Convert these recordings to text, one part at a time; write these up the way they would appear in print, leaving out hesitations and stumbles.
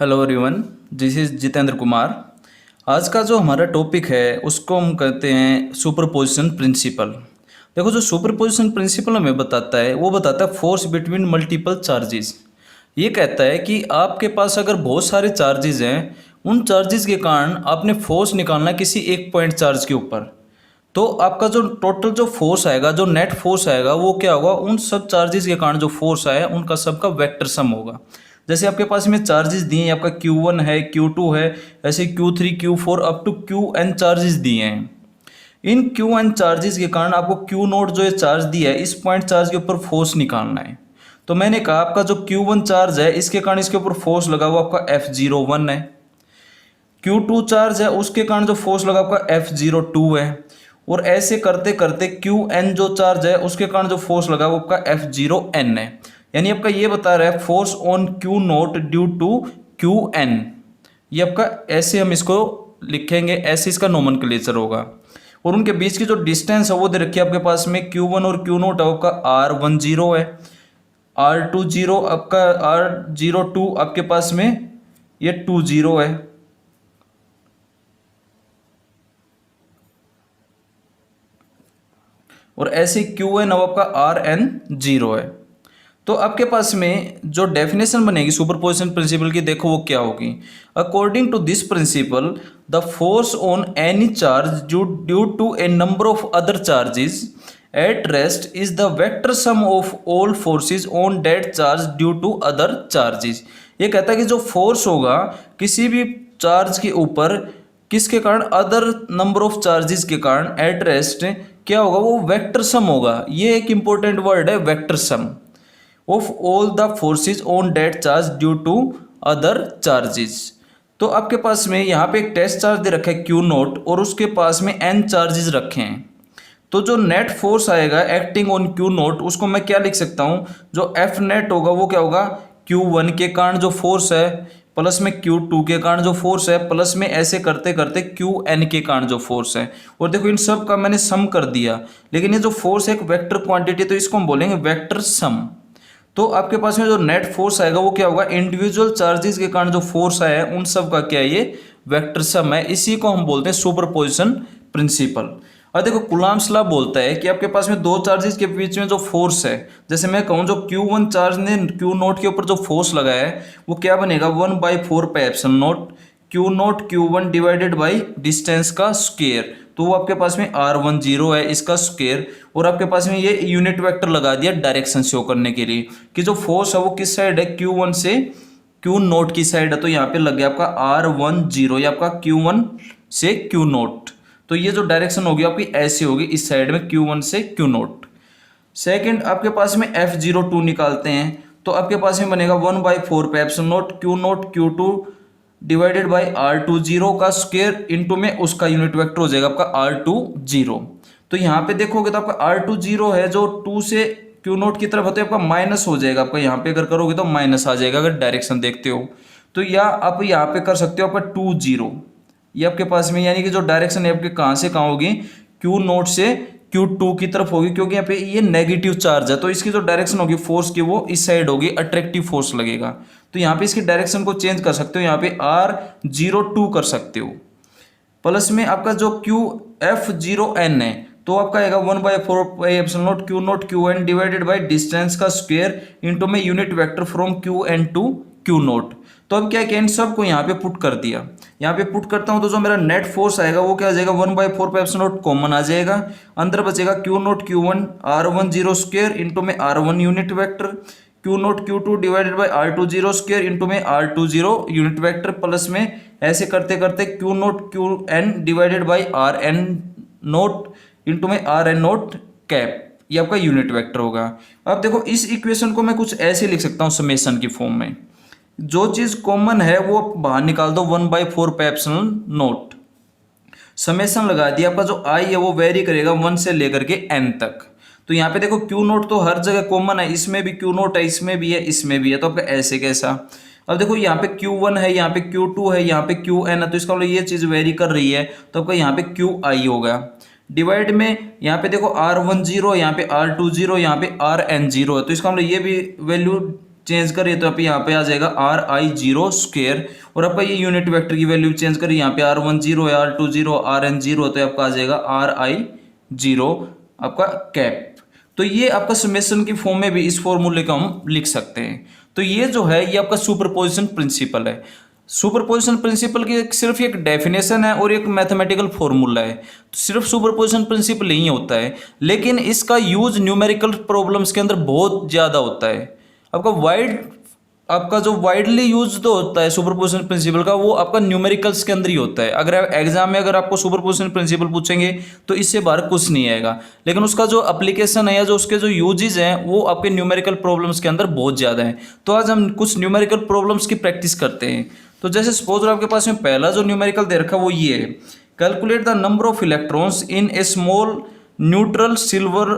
Hello everyone, this is Jitendra Kumar. आज का जो हमारा टॉपिक है उसको हम कहते हैं सुपरपोजिशन प्रिंसिपल। देखो, जो सुपरपोजिशन प्रिंसिपल हमें बताता है वो बताता है फोर्स बिटवीन मल्टीपल चार्जेस। ये कहता है कि आपके पास अगर बहुत सारे चार्जेस हैं, उन चार्जेस के कारण आपने फोर्स निकालना है किसी एक पॉइंट चार्ज के ऊपर, तो आपका जो टोटल जो फोर्स आएगा, जो नेट फोर्स आएगा, वो क्या होगा, उन सब चार्जेस के कारण जो फोर्स आया उनका सबका वेक्टर सम होगा। जैसे आपके पास में चार्जेस दिए हैं, आपका Q1 है, Q2 है, ऐसे Q3 Q4 up to Qn charges दिए हैं। इन Qn चार्जेस के कारण आपको Q नोट जो ये चार्ज दिया है, इस पॉइंट चार्ज के ऊपर फोर्स निकालना है। तो मैंने कहा आपका जो Q1 चार्ज है इसके कारण इसके ऊपर फोर्स लगा हुआ आपका F01 है। Q2 चार्ज है उसके कारण जो फोर्स लगा आपका F02 है। और ऐसे करते करते Qn जो चार्ज है उसके कारण जो फोर्स लगा वो आपका F0n है। यानी आपका ये बता रहा है force on Q naught due to Qn। ये आपका ऐसे हम इसको लिखेंगे, ऐसे इसका नोमेनक्लेचर होगा। और उनके बीच की जो डिस्टेंस है वो दे रखी है आपके पास में, Q1 और Q नोट आपका R10 है, R20 आपका, R02 आपके पास में ये 20 है। और ऐसे Qn अब आपका Rn0 है। तो आपके पास में जो डेफिनेशन बनेगी सुपरपोजिशन प्रिंसिपल की, देखो वो क्या होगी। According to this principle, the force on any charge due to a number of other charges at rest is the vector sum of all forces on that charge due to other charges. ये कहता है कि जो force होगा किसी भी charge के ऊपर, किसके कारण, अदर नंबर ऑफ चार्जेस के कारण एट रेस्ट क्या होगा, वो वेक्टर सम होगा। ये एक इंपॉर्टेंट वर्ड है, vector sum of all the forces on that charge due to other charges. तो आपके पास में यहाँ पे एक टेस्ट चार्ज दे रखा है Q नोट, और उसके पास में n चार्जेस रखे हैं। तो जो नेट फोर्स आएगा एक्टिंग ऑन Q नोट, उसको मैं क्या लिख सकता हूँ, जो F नेट होगा वो क्या होगा, Q1 के कारण जो फोर्स है प्लस में Q2 के कारण जो फोर्स है प्लस में ऐसे करते करते Qn के कारण जो फोर्स है। और देखो इन सब का मैंने सम कर दिया, लेकिन ये जो फोर्स है एक वेक्टर क्वांटिटी, तो इसको हम बोलेंगे वेक्टर सम। तो आपके पास में जो नेट फोर्स आएगा वो क्या होगा, इंडिविजुअल चार्जेस के कारण जो फोर्स आया है उन सब का क्या है, ये वेक्टर सम है। इसी को हम बोलते हैं सुपरपोजिशन प्रिंसिपल। और देखो कूलम्ब्स लॉ बोलता है कि आपके पास में दो चार्जेस के बीच में जो फोर्स है, जैसे मैं कहूँ जो Q1 चार्ज ने Q नोट के ऊपर जो फोर्स लगाया है वो क्या बनेगा, 1/4 pi epsilon naught Q note Q1 divided by distance का स्क्वायर। तो वो आपके पास में R10 है, इसका स्क्वायर। और आपके पास में ये यूनिट वेक्टर लगा दिया डायरेक्शन शो करने के लिए कि जो फोर्स है वो किस साइड है, Q1 से Q नोट की साइड है। तो यहाँ पे लग गया आपका R10, ये आपका Q1 से Q नोट। तो ये जो डायरेक्शन होगी आपकी ऐसी होगी, इस साइड में Q1 से Q नोट। सेकेंड आपके पास में F02 निकालते हैं, तो आपके पास में बनेगा 1/4 पे epsilon naught Q note Q2 divided by R20 का स्क्वायर इंटू में उसका यूनिट वेक्टर हो जाएगा आपका R20। तो यहाँ पे देखोगे तो आपका R20 है जो 2 से Q नोट की तरफ होते हैं, आपका माइनस हो जाएगा। आपका यहाँ पे अगर करोगे तो माइनस आ जाएगा अगर डायरेक्शन देखते हो तो, या आप यहाँ पे कर सकते हो आपका 20, ये आपके पास में, यानी कि जो डायरेक्शन है आपके कहाँ से कहाँ होगी, Q नोट से Q2 की तरफ होगी, क्योंकि यहाँ पे ये नेगेटिव चार्ज है। तो इसकी जो डायरेक्शन होगी फोर्स की वो इस साइड होगी, अट्रैक्टिव फोर्स लगेगा। तो यहाँ पे इसकी डायरेक्शन को चेंज कर सकते हो, यहाँ पे R02 कर सकते हो। प्लस में आपका जो F0n है तो आपका आएगा 1/4 pi epsilon naught Q naught Qn divided by distance का स्क्वायर इंटू में unit vector from Qn to Q naught. तो अब क्या किया, इन सब को यहाँ पे पुट कर दिया। यहाँ पे पुट करता हूँ तो जो मेरा नेट फोर्स आएगा वो क्या आ जाएगा, 1/4 पाई एप्सिलॉन नोट कॉमन आ जाएगा, अंदर बचेगा Q note Q1 R10 square into में R1 unit vector, Q note Q2 divided by R20 square into में R20 यूनिट वेक्टर, प्लस में ऐसे करते करते Q naught Qn divided by Rn note into में Rn नोट कैप, ये आपका unit vector होगा। अब देखो इस इक्वेशन को मैं कुछ ऐसे लिख सकता हूँ समेशन की फॉर्म में, जो चीज कॉमन है वो बाहर निकाल दो, 1/4 पाई एप्सिलॉन नोट, समेशन लगा दिया। आपका जो आई है वो वेरी करेगा 1 से लेकर के n तक। तो यहाँ पे देखो Q नोट तो हर जगह कॉमन है, इसमें भी Q नोट है, इसमें भी है, इसमें भी है, तो आपका ऐसे कैसा। अब देखो यहाँ पे Q1 है, यहाँ पे Q2 है, यहाँ पे Qn है, तो इसका मतलब ये चीज वेरी कर रही है, तो आपका यहाँ पे Qi होगा। डिवाइड में यहाँ पे देखो R10, यहाँ पे R20, यहाँ पे Rn0 है, तो इसका मतलब ये भी वैल्यू चेंज करिए तो आप यहाँ पे आ जाएगा RI0 स्क्वेयर, और आपका ये यूनिट वेक्टर की वैल्यू चेंज करिए, यहाँ पे R10 है, R20 RN0, तो आपका आ जाएगा RI0 आपका कैप। तो ये आपका समेशन की फॉर्म में भी इस फॉर्मूले को हम लिख सकते हैं। तो ये जो है ये आपका सुपरपोजिशन प्रिंसिपल है। सुपरपोजिशन प्रिंसिपल की सिर्फ एक डेफिनेशन है और एक मैथमेटिकल फॉर्मूला है। तो सिर्फ सुपरपोजिशन प्रिंसिपल नहीं होता है, लेकिन इसका यूज न्यूमेरिकल प्रॉब्लम्स के अंदर बहुत ज़्यादा होता है। आपका जो वाइडली यूज जो होता है सुपरपोजिशन प्रिंसिपल का, वो आपका न्यूमेरिकल्स के अंदर ही होता है। अगर एग्जाम में अगर आपको सुपरपोजिशन प्रिंसिपल पूछेंगे तो इससे बाहर कुछ नहीं आएगा, लेकिन उसका जो एप्लीकेशन है या जो उसके जो यूजेज हैं वो आपके न्यूमेरिकल प्रॉब्लम्स के अंदर बहुत ज़्यादा है। तो आज हम कुछ न्यूमेरिकल प्रॉब्लम्स की प्रैक्टिस करते हैं। तो जैसे सपोज आपके पास में पहला जो न्यूमेरिकल दे रखा है वो ये है, calculate the number of electrons in A small neutral silver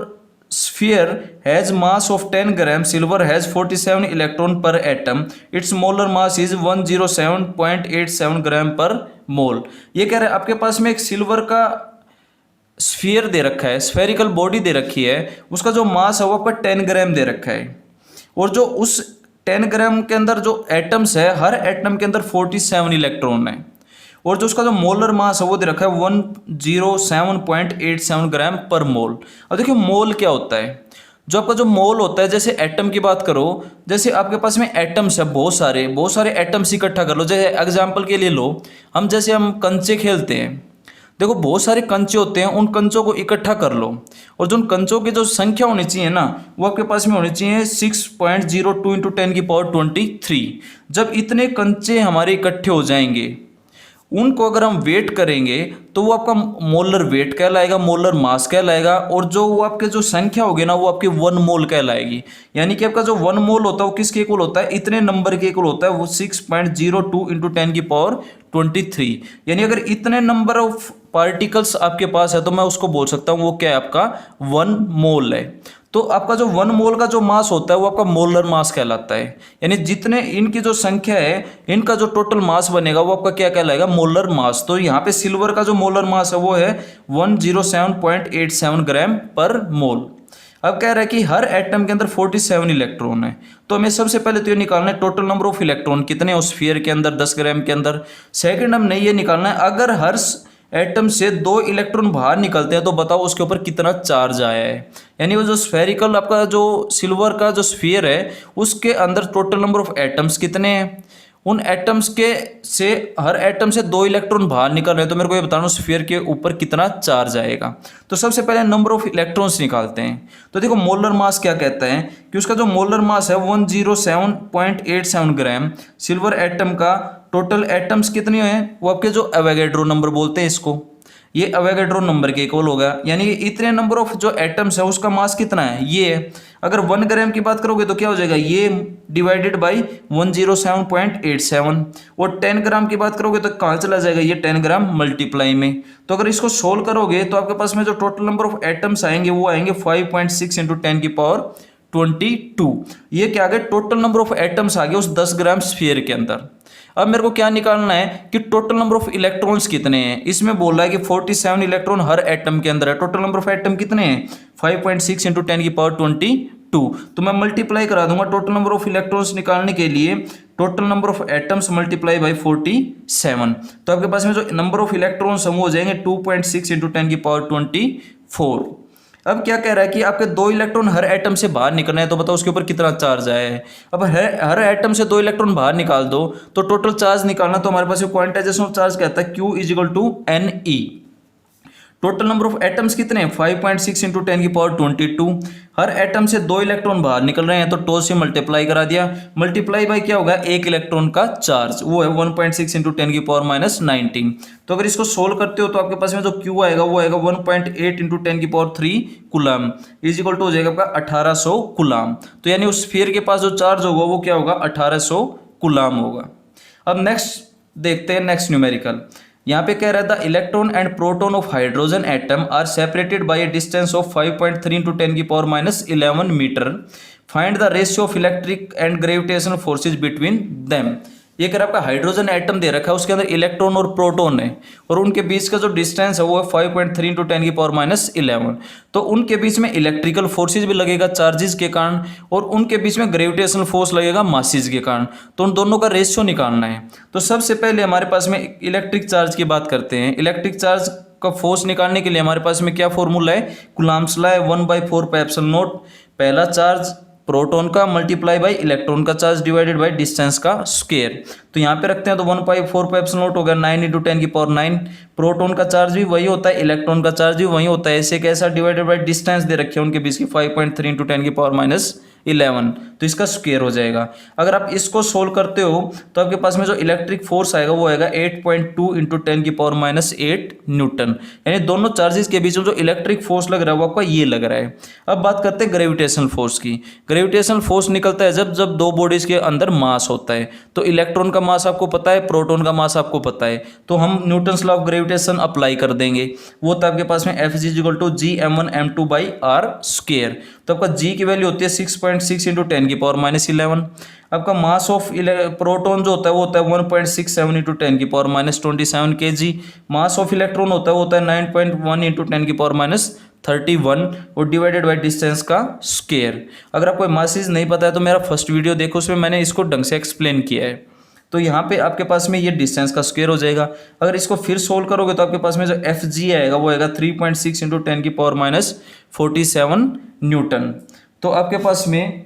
sphere has mass of 10 gram. Silver has 47 electron per atom. Its molar mass is 107.87 ग्राम पर मोल। ये कह रहा है आपके पास में एक सिल्वर का स्फीयर दे रखा है, स्फेरिकल बॉडी दे रखी है, उसका जो मास है वो आपका 10 ग्राम दे रखा है, और जो उस 10 ग्राम के अंदर जो एटम्स है, हर एटम के अंदर 47 इलेक्ट्रॉन है, और जो उसका जो मोलर मास है वो दे रखा है 107.87 ग्राम पर मोल। अब देखिए मोल क्या होता है। जो आपका जो मोल होता है, जैसे एटम की बात करो, जैसे आपके पास में एटम्स है बहुत सारे एटम्स इकट्ठा कर लो। जैसे एग्जांपल के लिए लो, जैसे हम कंचे खेलते हैं, देखो बहुत सारे कंचे होते हैं, उन कंचों को इकट्ठा कर लो, और जो उन कंचों की जो संख्या होनी चाहिए ना वो आपके पास में होनी चाहिए 6.02 × 10⁻23। जब इतने कंचे हमारे इकट्ठे हो जाएंगे, उनको अगर हम वेट करेंगे तो वो आपका मोलर वेट कहलाएगा, मोलर मास कहलाएगा, और जो वो आपके जो संख्या होगी ना वो आपकी 1 मोल कहलाएगी। यानी कि आपका जो 1 मोल होता है वो किसके इक्वल होता है, इतने नंबर के इक्वल होता है, वो 6.02 × 10⁻23। यानी अगर इतने नंबर ऑफ पार्टिकल्स आपके पास है तो मैं उसको बोल सकता हूँ वो क्या है, आपका 1 मोल है। तो आपका जो 1 मोल का जो मास होता है वो आपका मोलर मास कहलाता है। यानी जितने इनकी जो संख्या है, इनका जो टोटल मास बनेगा वो आपका क्या कहलाएगा, मोलर मास। तो यहाँ पे सिल्वर का जो मोलर मास है वो है 107.87 ग्राम पर मोल। अब कह रहा है कि हर एटम के अंदर 47 इलेक्ट्रॉन है, तो हमें सबसे पहले तो ये निकालना है टोटल नंबर ऑफ इलेक्ट्रॉन कितने उस स्फीयर के अंदर 10 ग्राम के अंदर। सेकंड हमने ये निकालना है अगर हर एटम से 2 इलेक्ट्रॉन बाहर निकलते हैं तो बताओ उसके ऊपर कितना चार्ज आया है। यानी वो जो स्फेरिकल आपका जो सिल्वर का जो स्फीयर है उसके अंदर टोटल नंबर ऑफ एटम्स कितने हैं, उन एटम्स के से हर एटम से 2 इलेक्ट्रॉन बाहर निकल रहे हैं, तो मेरे को ये बताना स्फीयर के ऊपर कितना चार्ज आएगा। तो सबसे पहले नंबर ऑफ इलेक्ट्रॉन्स निकालते हैं। तो देखो मोलर मास क्या कहता है कि उसका जो मोलर मास है 107.87 ग्राम। सिल्वर एटम का टोटल एटम्स कितने हैं, वो आपके जो अवोगाड्रो नंबर बोलते हैं इसको, ये अवोगाड्रो नंबर के इक्वल होगा। यानी इतने नंबर ऑफ जो एटम्स है उसका मास कितना है, ये है। अगर 1 ग्राम की बात करोगे तो क्या हो जाएगा, ये डिवाइडेड बाई 107.87, और 10 ग्राम की बात करोगे तो कहाँ चला जाएगा, ये 10 ग्राम मल्टीप्लाई में। तो अगर इसको सोल्व करोगे तो आपके पास में जो टोटल नंबर ऑफ एटम्स आएंगे वो आएंगे 5.6 × 10⁻22। ये क्या आ गया, टोटल नंबर ऑफ एटम्स आ गए उस 10 ग्राम स्फीयर के अंदर। अब मेरे को क्या निकालना है कि टोटल नंबर ऑफ इलेक्ट्रॉन्स कितने हैं। इसमें बोल रहा है कि 47 इलेक्ट्रॉन हर एटम के अंदर है। टोटल नंबर ऑफ एटम कितने हैं, 5.6 × 10⁻22। तो मैं मल्टीप्लाई करा दूंगा टोटल नंबर ऑफ इलेक्ट्रॉन्स निकालने के लिए, total number of atoms multiply by 47। तो आपके पास में जो नंबर ऑफ इलेक्ट्रॉन्स हम हो जाएंगे 2.6 × 10⁻24। अब क्या कह रहा है कि आपके 2 इलेक्ट्रॉन हर एटम से बाहर निकलना है, तो बताओ उसके ऊपर कितना चार्ज आया है। अब हर एटम से 2 इलेक्ट्रॉन बाहर निकाल दो तो टोटल चार्ज निकालना, तो हमारे पास क्वांटाइजेशन ऑफ चार्ज कहता है Q = Ne। Total number of atoms कितने हैं, 5.6 × 10⁻22। हर एटम से 2 इलेक्ट्रॉन बाहर निकल रहे हैं तो टो से मल्टीप्लाई करा दिया, मल्टीप्लाई बाई क्या होगा, 1 इलेक्ट्रॉन का चार्ज, वो है 1.6 × 10⁻19। तो अगर इसको सोल्व करते हो तो आपके पास में जो Q आएगा वो आएगा 1.8 × 10⁻3 कूलम = हो जाएगा आपका 1800 कूलम। तो यानी उस स्फीयर के पास जो चार्ज होगा वो क्या होगा, 1800 कूलम होगा। अब नेक्स्ट देखते हैं नेक्स्ट न्यूमेरिकल। यहाँ पे कह रहा था electron and proton of hydrogen atom are separated by a distance of 5.3 × 10⁻11 metre. Find the ratio of electric and gravitational forces between them. ये अगर आपका हाइड्रोजन एटम दे रखा है, उसके अंदर इलेक्ट्रॉन और प्रोटॉन है, और उनके बीच का जो डिस्टेंस है वो है 5.3 × 10⁻11। तो उनके बीच में इलेक्ट्रिकल फोर्सेज भी लगेगा चार्जेस के कारण, और उनके बीच में ग्रेविटेशनल फोर्स लगेगा मासेस के कारण। तो उन दोनों का रेशियो निकालना है। तो सबसे पहले हमारे पास में इलेक्ट्रिक चार्ज की बात करते हैं। इलेक्ट्रिक चार्ज का फोर्स निकालने के लिए हमारे पास में क्या फॉर्मूला है, कूलम्ब्स लॉ है, 1/4πε0। पहला चार्ज प्रोटॉन का मल्टीप्लाई बाई इलेक्ट्रॉन का चार्ज डिवाइडेड बाई डिस्टेंस का स्क्वायर। तो यहाँ पे रखते हैं तो 1/4πε0 हो गया 9 × 10⁹। प्रोटॉन का चार्ज भी वही होता है, इलेक्ट्रॉन का चार्ज भी वही होता है, ऐसे कैसा डिवाइडेड बाई डिस्टेंस दे रखे हैं उनके बीच की 5.3 × 10⁻11। तो इसका स्क्वायर हो जाएगा। अगर आप इसको सोल्व करते हो तो आपके पास में जो इलेक्ट्रिक फोर्स आएगा वो आएगा 8.2 × 10⁻8 न्यूटन। यानी दोनों चार्जेस के बीच में जो इलेक्ट्रिक फोर्स लग रहा है वो आपका ये लग रहा है। अब बात करते हैं ग्रेविटेशनल फोर्स की। ग्रेविटेशनल फोर्स निकलता है जब जब दो बॉडीज के अंदर मास होता है। तो इलेक्ट्रॉन का मास आपको पता है, प्रोटॉन का मास आपको पता है, तो हम Newton's law of gravitation apply कर देंगे। वो तो आपके पास में Fg=Gm1m2/r²। तो आपका g की वैल्यू होती है 6.6 × 10⁻11। आपका मास ऑफ प्रोटॉन जो होता है वो होता है 1.67 × 10⁻27 kg। मास ऑफ इलेक्ट्रॉन होता है वो होता है 9.1 × 10⁻31, और डिवाइडेड बाई डिस्टेंस का स्क्वायर। अगर आपको मासेस नहीं पता है तो मेरा फर्स्ट वीडियो देखो, उसमें मैंने इसको ढंग से एक्सप्लेन किया है। तो यहाँ पे आपके पास में ये डिस्टेंस का स्क्वायर हो जाएगा। अगर इसको फिर सोल्व करोगे तो आपके पास में जो Fg आएगा वो आएगा 3.6 × 10⁻47 न्यूटन। तो आपके पास में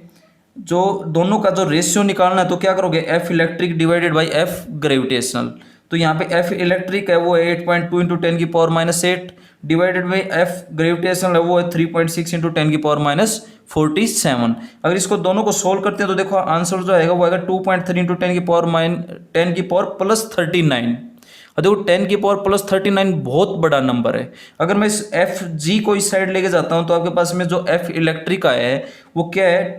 जो दोनों का जो रेशियो निकालना है तो क्या करोगे, F electric divided by F gravitational. तो यहाँ पे F इलेक्ट्रिक है वो 8.2 × 10⁻8 डिवाइडेड बाई F ग्रेविटेशनल है वो है 3.6 × 10⁻47। अगर इसको दोनों को सोल्व करते हैं तो देखो आंसर जो आएगा वो आएगा 2.3 × 10⁻39। और देखो 10⁻39 बहुत बड़ा नंबर है। अगर मैं इस Fg को इस साइड लेके जाता हूँ तो आपके पास में जो F इलेक्ट्रिक आया है वो क्या है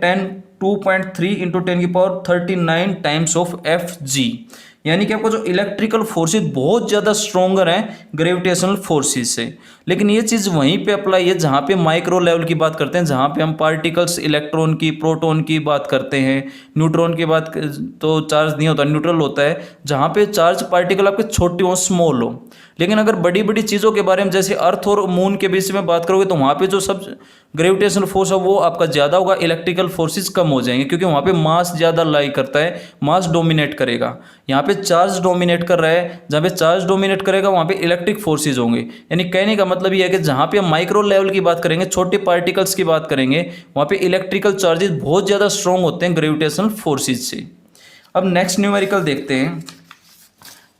2.3 × 10⁻39 टाइम्स ऑफ Fg। यानी कि आपको जो इलेक्ट्रिकल फोर्सेस बहुत ज़्यादा स्ट्रोंगर हैं ग्रेविटेशनल फोर्सेस से। लेकिन ये चीज़ वहीं पे अप्लाई है जहाँ पे माइक्रो लेवल की बात करते हैं, जहाँ पे हम पार्टिकल्स इलेक्ट्रॉन की, प्रोटॉन की बात करते हैं, न्यूट्रॉन की बात तो चार्ज नहीं होता, न्यूट्रल होता है, जहाँ पे चार्ज पार्टिकल आपके छोटे हो, स्मॉल हो। लेकिन अगर बड़ी बड़ी चीज़ों के बारे में जैसे अर्थ और मून के बीच में बात करोगे तो वहाँ पे जो सब ग्रेविटेशनल फोर्स है वो आपका ज़्यादा होगा, इलेक्ट्रिकल फोर्सेस कम हो जाएंगे, क्योंकि वहाँ पे मास ज़्यादा लाई करता है, मास डोमिनेट करेगा। यहाँ पे चार्ज डोमिनेट कर रहा है, जहाँ पे चार्ज डोमिनेट करेगा वहाँ पे इलेक्ट्रिक फोर्सेज होंगे। यानी कहने का मतलब ये है कि जहाँ पे हम माइक्रो लेवल की बात करेंगे, छोटे पार्टिकल्स की बात करेंगे, वहाँ पे इलेक्ट्रिकल चार्जेस बहुत ज़्यादा स्ट्रॉन्ग होते हैं ग्रेविटेशनल फोर्सेज से। अब नेक्स्ट न्यूमेरिकल देखते हैं।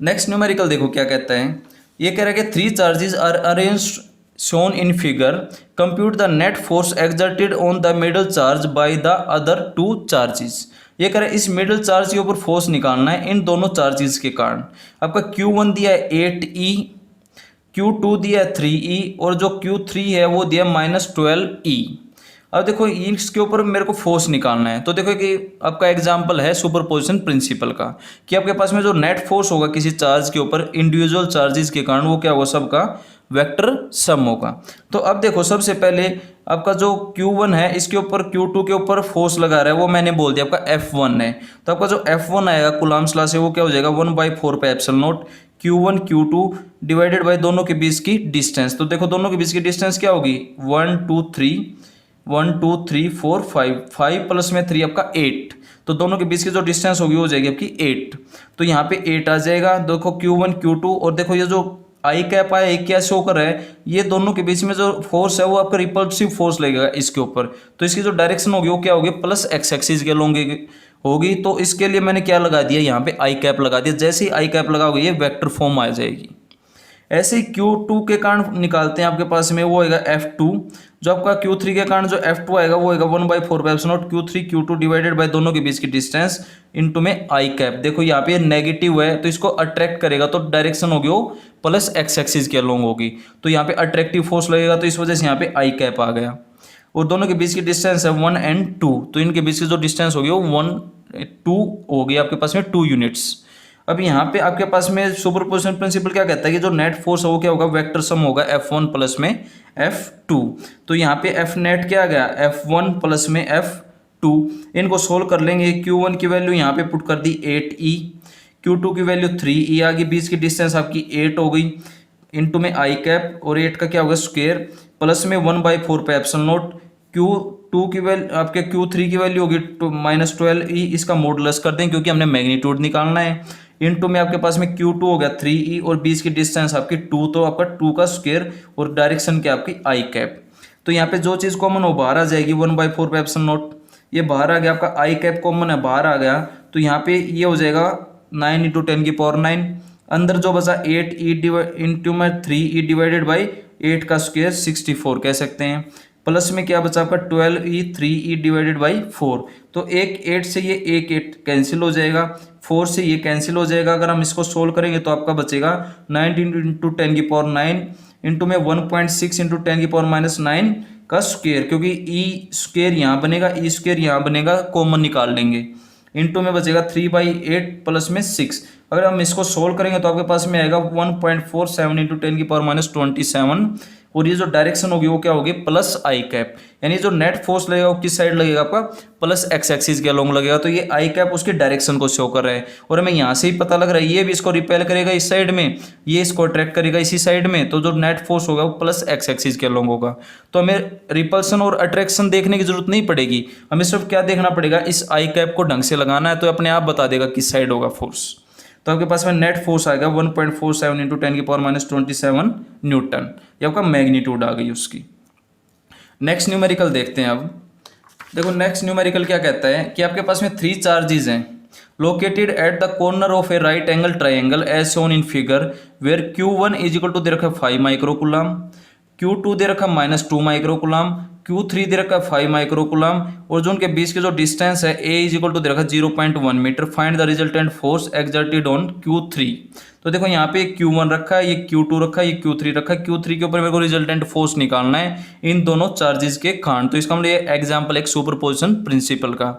नेक्स्ट न्यूमेरिकल देखो क्या कहता है। ये कह रहा है कि 3 charges are arranged shown in figure, compute the net force exerted on the middle charge by the other 2 charges। ये कह रहा है इस मिडल चार्ज के ऊपर फोर्स निकालना है इन दोनों चार्जेस के कारण। आपका Q1 दिया है 8E, Q2 दिया है 3E, और जो Q3 है वो दिया -12E। अब देखो इसके ऊपर मेरे को फोर्स निकालना है। तो देखो कि आपका एग्जांपल है सुपरपोजिशन प्रिंसिपल का, कि आपके पास में जो नेट फोर्स होगा किसी चार्ज के ऊपर इंडिविजुअल चार्जेस के कारण वो क्या होगा, सबका वेक्टर सम होगा। तो अब देखो सबसे पहले आपका जो Q1 है इसके ऊपर Q2 के ऊपर फोर्स लगा रहा है वो मैंने बोल दिया आपका F1 है। तो आपका जो F1 आएगा कूलम्ब्स लॉ से वो क्या हो जाएगा 1/4πε0 Q1 Q2 डिवाइडेड बाई दोनों के बीच की डिस्टेंस। तो देखो दोनों के बीच की डिस्टेंस क्या होगी 1 2 3 4 5 प्लस में 3 आपका 8। तो दोनों के बीच की जो डिस्टेंस होगी वो हो जाएगी आपकी 8। तो यहाँ पे 8 आ जाएगा। देखो Q1 Q2 और देखो ये जो आई कैप आया क्या शो कर रहा है, ये दोनों के बीच में जो फोर्स है वो आपका रिपल्सिव फोर्स लगेगा इसके ऊपर। तो इसकी जो डायरेक्शन होगी वो क्या होगी प्लस एक्स एक्सिस के लोगे होगी। तो इसके लिए मैंने क्या लगा दिया यहाँ पे आई कैप लगा दिया। जैसे ही आई कैप लगाओगे ये वेक्टर फॉर्म आ जाएगी। ऐसे ही Q2 के कारण निकालते हैं आपके पास में वो आएगा F2। जो आपका Q3 के कारण जो F2 आएगा वो आएगा 1/4πε0 Q3 Q2 डिवाइडेड बाय दोनों के बीच की डिस्टेंस इनटू में आई कैप। देखो यहाँ पे नेगेटिव है तो इसको अट्रैक्ट करेगा तो डायरेक्शन होगी वो प्लस एक्स एक्सिस के अलोंग होगी। तो यहाँ पे अट्रैक्टिव फोर्स लगेगा तो इस वजह से यहाँ पे आई कैप आ गया। और दोनों के बीच की डिस्टेंस है 1 और 2, तो इनके बीच की जो डिस्टेंस होगी वो 1 2 होगी आपके पास में 2 यूनिट्स। अब यहाँ पे आपके पास में सुपरपोजिशन प्रिंसिपल क्या कहता है कि जो नेट फोर्स है वो क्या होगा वेक्टर सम होगा F1 प्लस में F2। तो यहाँ पे F नेट क्या आ गया F1 प्लस में F2। इनको सोल्व कर लेंगे। Q1 की वैल्यू यहाँ पे पुट कर दी 8E, Q2 की वैल्यू 3e आ गई, बीच की डिस्टेंस आपकी 8 हो गई, इनटू में आई कैप और 8 का क्या होगा स्क्वायर, प्लस में 1/4 पे एप्सिलॉन नॉट। Q2 की वैल्यू आपके Q3 की वैल्यू होगी -12e, इसका मॉडुलस कर दें क्योंकि हमने मैग्नीट्यूड निकालना है, इनटू में आपके पास में Q2 हो गया 3e और बीच की डिस्टेंस आपकी 2, तो आपका 2 का स्क्वायर और डायरेक्शन क्या आपकी आई कैप। तो यहाँ पे जो चीज़ कॉमन हो बाहर आ जाएगी, 1/4 पे एप्सिलॉन नॉट, ये बाहर आ गया, आपका आई कैप कॉमन है बाहर आ गया, तो यहाँ पे ये हो जाएगा 9 × 10⁹, अंदर जो बचा 8e इंटू में 3e डिवाइडेड बाई 8 का स्क्वायर 64 कह सकते हैं, प्लस में क्या बचा आपका 12e 3e डिवाइडेड बाई 4, तो एक 8 से ये एक 8 कैंसिल हो जाएगा, 4 से ये कैंसिल हो जाएगा। अगर हम इसको सोल्व करेंगे तो आपका बचेगा 19 × 10⁹ इंटू में 1.6 × 10⁻⁹ का स्क्वायर, क्योंकि ई स्क्वायर यहाँ बनेगा, ई स्क्वायर यहाँ बनेगा, कॉमन निकाल लेंगे, इंटू में बचेगा 3/8 प्लस में 6। अगर हम इसको सोल्व करेंगे तो आपके पास में आएगा 1.47 × 10⁻27, और ये जो डायरेक्शन होगी वो क्या होगी प्लस आई कैप, यानी जो नेट फोर्स लगेगा वो किस साइड लगेगा आपका प्लस एक्स एक्सिस के अलोंग लगेगा, तो ये आई कैप उसकी डायरेक्शन को शो कर रहा है, और हमें यहाँ से ही पता लग रहा है ये भी इसको रिपेल करेगा इस साइड में, ये इसको अट्रैक्ट करेगा इसी साइड में, तो जो नेट फोर्स होगा वो प्लस एक्स एक्सिस के अलोंग होगा। तो हमें रिपल्सन और अट्रैक्शन देखने की जरूरत नहीं पड़ेगी, हमें सिर्फ क्या देखना पड़ेगा, इस आई कैप को ढंग से लगाना है, तो अपने आप बता देगा किस साइड होगा फोर्स। तो आपके पास में नेट फोर्स आएगा 1.47 × 10⁻27 न्यूटन, ये आपका मैग्नीट्यूड आ गई उसकी। नेक्स्ट न्यूमेरिकल देखते हैं अब। देखो नेक्स्ट न्यूमेरिकल क्या कहता है कि आपके पास में 3 चार्जेस हैं located at the corner of a right angle triangle as shown in figure, where Q1 = दे रखा 5 माइक्रोकूलम, Q2 दे रखा -2 माइक्रोकूलम, Q3 दे रखा 5 माइक्रोकूलम, और जो उनके बीच के जो डिस्टेंस है A = दे रखा 0.1 metre, find the resultant force exerted on Q3। तो देखो यहाँ पे Q1 रखा है, ये Q2 रखा है, ये Q3 रखा है, Q3 के ऊपर मेरे को रिजल्टेंट फोर्स निकालना है इन दोनों चार्जेस के कारण। तो इसका मतलब ये एग्जाम्पल एक सुपरपोजिशन प्रिंसिपल का।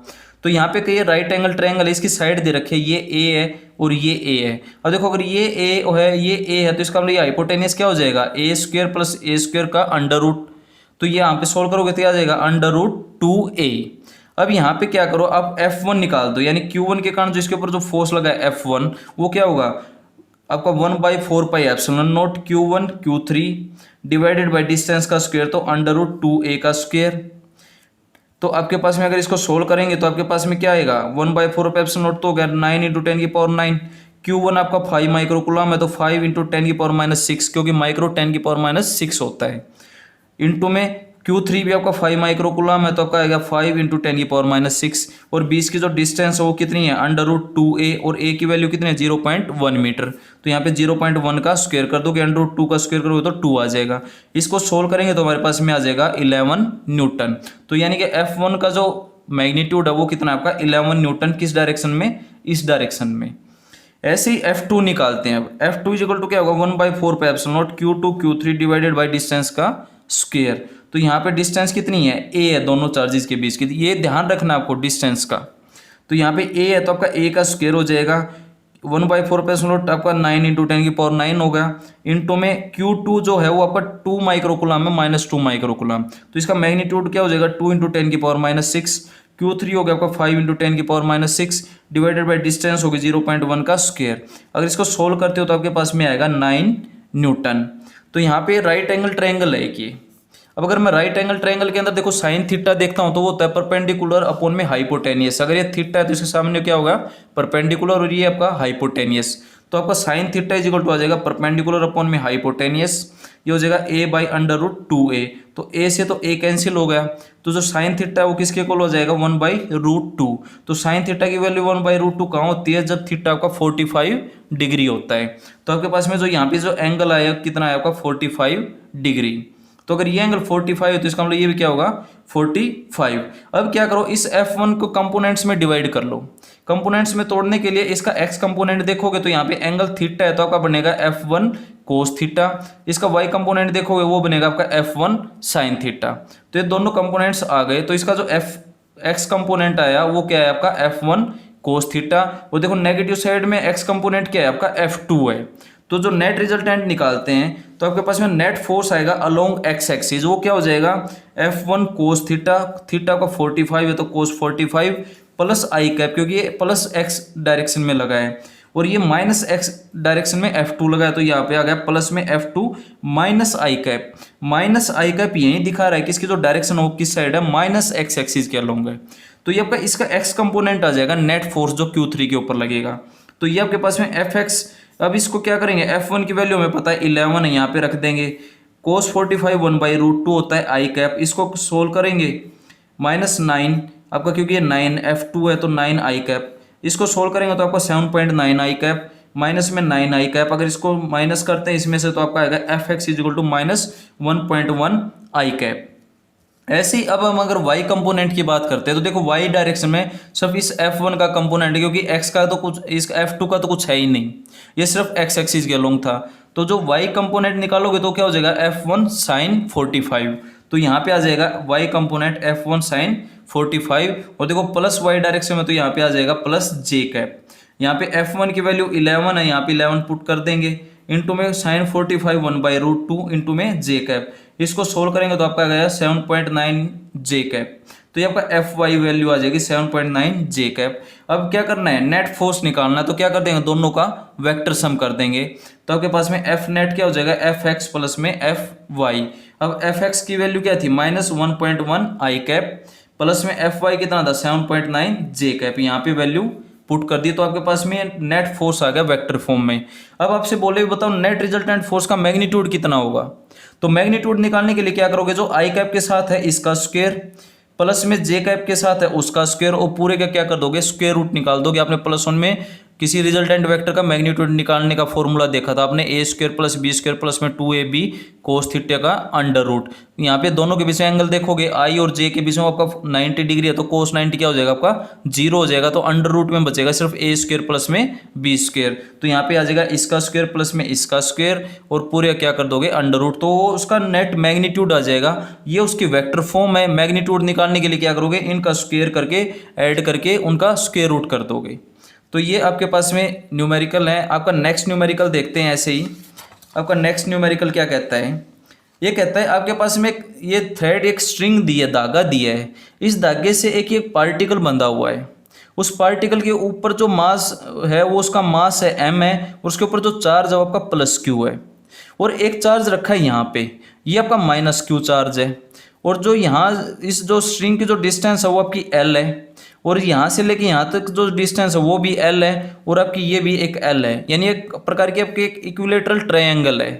तो यहाँ पे कहिए राइट एंगल ट्रायंगल, इसकी साइड दे रखी है, ये A है और ये A है, और देखो अगर ये A है ये A है तो इसका मतलब ये हाइपोटेनियस क्या हो जाएगा A² + A² का अंडर रूट, तो ये यहाँ पे सोल्व करोगे तो क्या आ जाएगा √2a। अब यहाँ पे क्या करो, आप F1 निकाल दो, यानी Q1 के कारण जो इसके ऊपर जो फोर्स लगा है F1 वो क्या होगा आपका 1/4 pi epsilon not Q1 Q3 divided by distance का स्क्वायर, तो √2a का स्क्वायर। तो आपके पास में अगर इसको सोल्व करेंगे तो आपके पास में क्या आएगा 1/4 पे एप्सिलॉन नॉट तो हो गया 9 × 10⁹, Q1 आपका 5 माइक्रोकूलम है तो 5 × 10⁻�6, क्योंकि माइक्रो 10⁻6 होता है, इंटू में Q3 भी आपका 5 माइक्रोकूलम है तो आपका आएगा 5 × 10⁻6, और बीच की जो डिस्टेंस है वो कितनी है √2a, और a की वैल्यू कितनी है 0.1 मीटर, तो यहाँ पे 0.1 का स्क्वायर कर दोगे, √2 का स्क्वायर करोगे तो 2 आ जाएगा। इसको सोल्व करेंगे तो हमारे पास में आ जाएगा 11 न्यूटन। तो यानी कि F1 का जो मैग्नीट्यूड है वो कितना है आपका 11 न्यूटन, किस डायरेक्शन में, इस डायरेक्शन में। ऐसे ही F2 निकालते हैं। अब F2 = क्या होगा 1/4 पे epsilon not Q2 Q3 divided by distance का स्क्वायर। तो यहाँ पे डिस्टेंस कितनी है A है, दोनों चार्जेस के बीच की, ये ध्यान रखना आपको डिस्टेंस का। तो यहाँ पे A है तो आपका A का स्क्वायर हो जाएगा 1/4 पे एप्सिलॉन नॉट आपका 9 × 10⁹ हो गया, इंटू में Q2 जो है वो आपका 2 माइक्रोकूलम है -2 माइक्रोकूलम, तो इसका मैग्नीट्यूड क्या हो जाएगा 2 × 10⁻6, Q3 हो गया आपका 5 × 10⁻6 डिवाइडेड बाई डिस्टेंस होगी 0.1 का स्क्वायर। अगर इसको सोल्व करते हो तो आपके पास में आएगा 9 न्यूटन। तो यहाँ पे राइट एंगल ट्रायंगल है कि अब अगर मैं राइट एंगल ट्रायंगल के अंदर देखो साइन थीटा देखता हूँ तो वो होता है परपेंडिकुलर अपॉन में हाइपोटेनियस। अगर ये थीटा है तो इसके सामने क्या होगा परपेंडिकुलर, और ये आपका हाइपोटेनियस, तो आपका साइन थीटा = आ जाएगा परपेंडिकुलर अपॉन में हाइपोटेनियस, ये हो जाएगा A/√2a। तो A से तो A कैंसिल हो गया, तो जो साइन थीटा है वो किसके इक्वल हो जाएगा 1/√2। तो साइन थीटा की वैल्यू 1/√2 कहाँ होती है जब थीटा आपका 45 डिग्री होता है। तो आपके पास में जो यहाँ पे जो एंगल आया कितना है आपका 45 डिग्री। तो अगर ये एंगल 45 है तो इसका मतलब ये भी क्या होगा 45। अब क्या करो इस F1 को कंपोनेंट्स में डिवाइड कर लो। कंपोनेंट्स में तोड़ने के लिए इसका x कंपोनेंट देखोगे तो यहाँ पे एंगल थीटा है तो आपका बनेगा F1 कोस थीटा, इसका y कंपोनेंट देखोगे वो बनेगा आपका F1 साइन थीटा। तो ये दोनों कंपोनेंट्स आ गए, तो इसका जो x कंपोनेंट आया वो क्या है आपका F1 कोस थीटा, और देखो नेगेटिव साइड में x कंपोनेंट क्या है आपका F2 है। तो जो नेट रिजल्टेंट निकालते हैं तो आपके पास में नेट फोर्स आएगा अलोंग एक्स एक्सिस, वो क्या हो जाएगा F1 कोस थीटा, थीटा का 45 है तो कोस 45 प्लस आई कैप, क्योंकि ये प्लस एक्स डायरेक्शन में लगा है, और ये माइनस एक्स डायरेक्शन में F2 लगा है, तो यहाँ पे आ गया प्लस में F2 माइनस आई कैप। माइनस आई कैप यही दिखा रहा है कि इसकी जो डायरेक्शन ऑफ किस साइड है, माइनस एक्स एक्सिस के अलोंग है। तो ये आपका इसका एक्स कंपोनेंट आ जाएगा नेट फोर्स जो Q3 के ऊपर लगेगा। तो ये आपके पास में Fx, अब इसको क्या करेंगे, F1 की वैल्यू हमें पता है 11 है, यहाँ पे रख देंगे। cos 45 1/√2 होता है आई कैप, इसको सोल्व करेंगे -9 आपका, क्योंकि ये 9 F2 है तो 9 आई कैप, इसको सोल्व करेंगे तो आपका 7.9 आई कैप माइनस में 9 आई कैप। अगर इसको माइनस करते हैं इसमें से तो आपका आएगा Fx equal to -1.1 i cap. ऐसे ही अब हम अगर y कंपोनेंट की बात करते हैं तो देखो y डायरेक्शन में सिर्फ इस F1 का कंपोनेंट है, क्योंकि x का तो कुछ, इस F2 का तो कुछ है ही नहीं, ये सिर्फ x एक्सिस के अलोंग था। तो जो y कंपोनेंट निकालोगे तो क्या हो जाएगा, F1 sin 45। तो यहाँ पे आ जाएगा y कंपोनेंट F1 sin 45, और देखो प्लस y डायरेक्शन में तो यहाँ पे आ जाएगा प्लस j कैप। यहाँ पे F1 की वैल्यू 11 है, यहाँ पे 11 पुट कर देंगे, इंटू में sin 45 1/√2 इंटू में j कैप। इसको सोल्व करेंगे तो आपका आ गया 7.9 j कैप। तो ये आपका Fy वैल्यू आ जाएगी 7.9 j कैप। अब क्या करना है, नेट फोर्स निकालना है, तो क्या कर देंगे, दोनों का वेक्टर सम कर देंगे। तो आपके पास में F नेट क्या हो जाएगा, Fx प्लस में Fy। अब Fx की वैल्यू क्या थी, -1.1 आई कैप, प्लस में Fy कितना था 7.9 j कैप, यहाँ पे वैल्यू पुट कर दी। तो आपके पास में नेट फोर्स आ गया वेक्टर फॉर्म में। अब आपसे बोले बताओ नेट रिजल्टेंट फोर्स का मैग्नीट्यूड कितना होगा। तो मैग्नीट्यूड निकालने के लिए क्या करोगे, जो आई कैप के साथ है इसका स्क्वायर, प्लस में जे कैप के साथ है उसका स्क्वायर, और पूरे का क्या कर दोगे, स्क्वायर रूट निकाल दोगे। आपने +1 में किसी रिजल्टेंट वेक्टर का मैग्नीट्यूड निकालने का फॉर्मूला देखा था आपने, a² + b² प्लस में 2ab cos थीटा का अंडर रूट। यहाँ पे दोनों के बीच में एंगल देखोगे, आई और जे के बीच में आपका 90 डिग्री है, तो cos 90 क्या हो जाएगा आपका 0 हो जाएगा। तो अंडर रूट में बचेगा सिर्फ a² प्लस में b²। तो यहाँ पे आ जाएगा इसका स्क्वायर प्लस में इसका स्क्वायर, और पूरे क्या कर दोगे अंडर रूट, तो उसका नेट मैग्नीट्यूड आ जाएगा। ये उसकी वेक्टर फॉर्म है। मैग्नीट्यूड निकालने के लिए क्या करोगे, इनका स्क्वायर करके ऐड करके उनका स्क्वायर रूट कर दोगे। तो ये आपके पास में न्यूमेरिकल है। आपका नेक्स्ट न्यूमेरिकल देखते हैं। ऐसे ही आपका नेक्स्ट न्यूमेरिकल क्या कहता है, ये कहता है आपके पास में ये थ्रेड, एक स्ट्रिंग दी है, धागा दिया है, इस धागे से एक पार्टिकल बंधा हुआ है। उस पार्टिकल के ऊपर जो मास है वो उसका मास है m है, और उसके ऊपर जो चार्ज है वो आपका +q है, और एक चार्ज रखा है यहाँ पे, ये आपका -q चार्ज है। और जो यहाँ इस जो स्ट्रिंग की जो डिस्टेंस है वो आपकी l है, और यहाँ से लेके यहाँ तक जो डिस्टेंस है वो भी l है, और आपकी ये भी एक l है, यानी एक प्रकार की आपकी एक इक्विलेटरल ट्रायंगल है।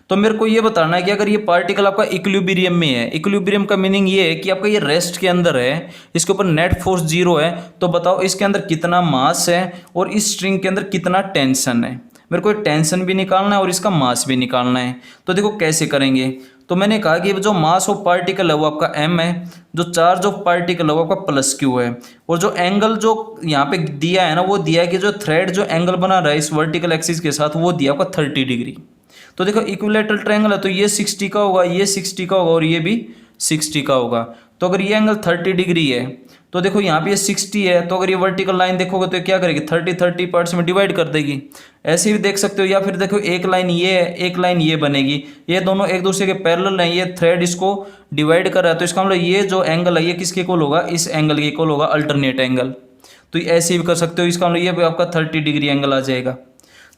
तो मेरे को ये बताना है कि अगर ये पार्टिकल आपका इक्विलिब्रियम में है, इक्विलिब्रियम का मीनिंग ये है कि आपका ये रेस्ट के अंदर है, इसके ऊपर नेट फोर्स 0 है, तो बताओ इसके अंदर कितना मास है और इस स्ट्रिंग के अंदर कितना टेंशन है। मेरे को टेंशन भी निकालना है और इसका मास भी निकालना है। तो देखो कैसे करेंगे, तो मैंने कहा कि जो मास ऑफ पार्टिकल है वो आपका m है, जो चार्ज ऑफ पार्टिकल है वो आपका +q है, और जो एंगल जो यहाँ पे दिया है ना, वो दिया है कि जो थ्रेड जो एंगल बना रहा है इस वर्टिकल एक्सिस के साथ, वो दिया आपका 30 डिग्री। तो देखो इक्विलेटरल ट्रायंगल है, तो ये 60 का होगा, ये 60 का होगा, और ये भी 60 का होगा। तो अगर ये एंगल 30 डिग्री है, तो देखो यहाँ पे ये 60 है, तो अगर ये वर्टिकल लाइन देखोगे तो क्या करेगी, 30 पार्ट्स में डिवाइड कर देगी। ऐसे भी देख सकते हो, या फिर देखो एक लाइन ये है, एक लाइन ये बनेगी, ये दोनों एक दूसरे के पैरेलल हैं, ये थ्रेड इसको डिवाइड कर रहा है, तो इसका मतलब ये जो एंगल है ये किसके इक्वल होगा, इस एंगल के इक्वल होगा, अल्टरनेट एंगल। तो ऐसे भी कर सकते हो, इसका मतलब ये भी आपका 30 डिग्री एंगल आ जाएगा।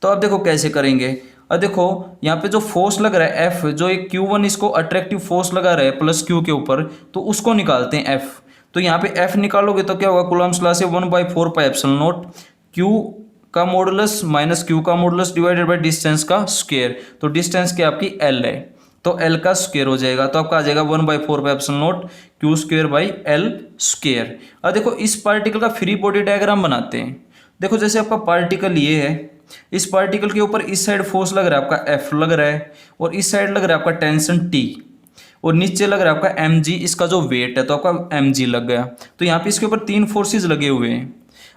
तो अब देखो कैसे करेंगे। अब देखो यहाँ पे जो फोर्स लग रहा है F, जो एक Q1 इसको अट्रैक्टिव फोर्स लगा रहा है +q के ऊपर, तो उसको निकालते हैं F। तो यहाँ पे F निकालोगे तो क्या होगा, कूलम्ब्स लॉ से 1/4πε0 Q का मॉडुलस माइनस Q का मॉडुलस डिवाइडेड बाय डिस्टेंस का स्क्वायर। तो डिस्टेंस क्या आपकी L है, तो L का स्क्वायर हो जाएगा, तो आपका आ जाएगा 1/4πε0 Q²/L²। अब देखो इस पार्टिकल का फ्री बॉडी डायग्राम बनाते हैं। देखो जैसे आपका पार्टिकल ये है, इस पार्टिकल के ऊपर इस साइड फोर्स लग रहा है आपका F लग रहा है, और इस साइड लग रहा है आपका टेंशन T, और नीचे लग रहा है आपका mg, इसका जो वेट है तो आपका mg लग गया। तो यहाँ पे इसके ऊपर 3 फोर्सेज लगे हुए हैं।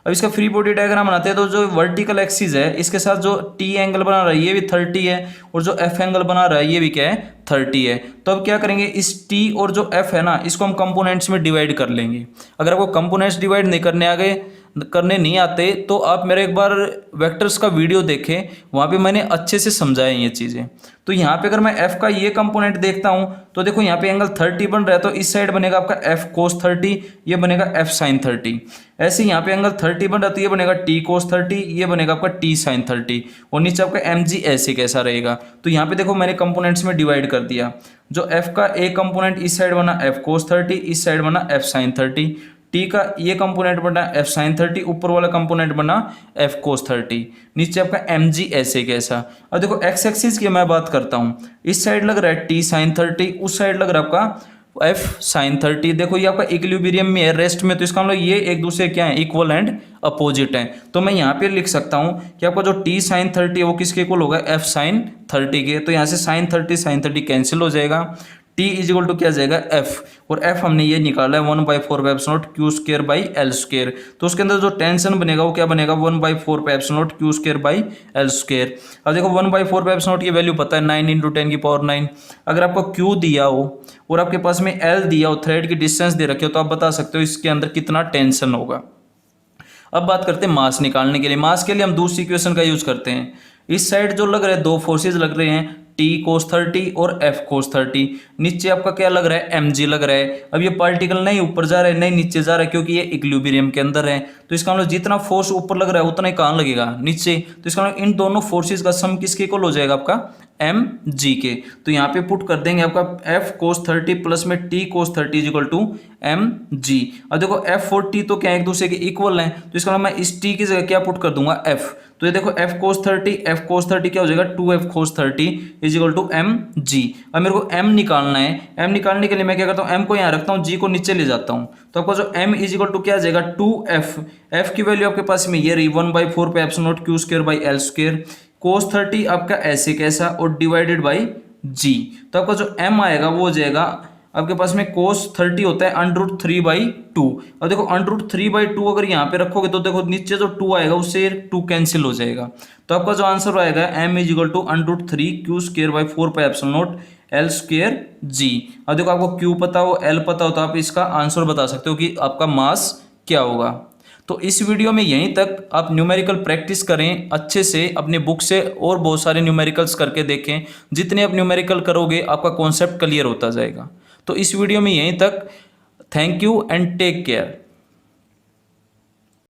अब इसका फ्री बॉडी डायग्राम बनाते हैं, तो जो वर्टिकल एक्सिस है इसके साथ जो T एंगल बना रहा है ये भी 30 है, और जो F एंगल बना रहा है ये भी क्या है 30 है। तो अब क्या करेंगे, इस T और जो F है ना, इसको हम कंपोनेंट्स में डिवाइड कर लेंगे। अगर आपको कंपोनेंट्स डिवाइड नहीं करने आ गए करने नहीं आते तो आप मेरा एक बार वेक्टर्स का वीडियो देखें, वहाँ पे मैंने अच्छे से समझाया ये चीज़ें। तो यहाँ पे अगर मैं f का ये कंपोनेंट देखता हूँ तो देखो यहाँ पे एंगल 30 बन रहा है, तो इस साइड बनेगा आपका f cos 30, ये बनेगा f sin 30। ऐसे यहाँ पे एंगल 30 बन रहा है तो ये बनेगा t cos 30, ये बनेगा आपका t sin 30, और नीचे आपका mg ऐसे कैसा रहेगा। तो यहाँ पे देखो मैंने कंपोनेंट्स में डिवाइड कर दिया, जो f का एक कंपोनेंट इस साइड बना f cos 30, इस साइड बना f sin 30, टी का ये कंपोनेंट बना f sin 30, ऊपर वाला कंपोनेंट बना f cos 30, नीचे आपका mg ऐसे कैसा। अब देखो x एक्सिस की मैं बात करता हूँ, इस साइड लग रहा है t sin 30, उस साइड लग रहा है आपका f sin 30। देखो ये आपका इक्विलिब्रियम में है, रेस्ट में, तो इसका मतलब ये एक दूसरे क्या है, इक्वल एंड अपोजिट है। तो मैं यहाँ पे लिख सकता हूँ कि आपका जो t sin 30 है वो किसके इक्वल होगा, f sin 30 के। तो यहाँ से sin 30 कैंसिल हो जाएगा, t इज इक्वल टू क्या जाएगा f, और f हमने ये निकाला है 1/4 epsilon not q square by L square. तो उसके अंदर जो टेंशन बनेगा वो क्या बनेगा, 1/4 epsilon not q square by L square. अब देखो 1/4 एप्सिलॉन नॉट की वैल्यू पता है 9 × 10⁹। अगर आपको q दिया हो और आपके पास में l दिया हो, थ्रेड की डिस्टेंस दे रखी हो, तो आप बता सकते हो इसके अंदर कितना टेंशन होगा। अब बात करते हैं मास निकालने के लिए। मास के लिए हम दूसरी इक्वेशन का यूज करते हैं। इस साइड जो लग रहा है, दो फोर्सेज लग रहे हैं, t cos 30 और f cos 30। नीचे आपका क्या लग रहा है, mg लग रहा है। अब ये पार्टिकल नहीं ऊपर जा रहा है नहीं नीचे जा रहा है, क्योंकि ये इक्विलिब्रियम के अंदर है। तो इसका मतलब जितना फोर्स ऊपर लग रहा है उतना ही कहाँ लगेगा, नीचे। तो इसका मतलब इन दोनों फोर्सेज का सम किसके इक्वल हो जाएगा, आपका mg के। तो यहाँ पे पुट कर देंगे आपका f cos 30 प्लस में t cos 30 is equal to mg। अब देखो f और t तो क्या एक दूसरे के इक्वल हैं, तो इसका मतलब मैं इस t की जगह क्या पुट कर दूंगा, f। तो ये देखो f cos 30 क्या हो जाएगा, 2f cos 30 is equal to mg। अब मेरे को m निकालना है, m निकालने के लिए मैं क्या करता हूँ, m को यहाँ रखता हूँ, g को नीचे ले जाता हूँ। तो आपका जो m इज इक्वल टू क्या आ जाएगा, 2f। f की वैल्यू आपके पास में ये रही 1/4 पे epsilon not q square by L square, cos 30 आपका ऐसे कैसा और डिवाइडेड बाई g। तो आपका जो m आएगा वो हो जाएगा आपके पास में cos 30 होता है √3/2। अब देखो √3/2 अगर यहाँ पे रखोगे तो देखो नीचे जो 2 आएगा उससे 2 कैंसिल हो जाएगा। तो आपका जो आंसर आएगा m is equal to √3 q square by 4 pi epsilon naught l square g। अब देखो आपको q पता हो l पता हो तो आप इसका आंसर बता सकते हो कि आपका मास क्या होगा। तो इस वीडियो में यहीं तक। आप न्यूमेरिकल प्रैक्टिस करें अच्छे से अपने बुक से, और बहुत सारे न्यूमेरिकल्स करके देखें। जितने आप न्यूमेरिकल करोगे आपका कॉन्सेप्ट क्लियर होता जाएगा। तो इस वीडियो में यहीं तक। Thank you and take care.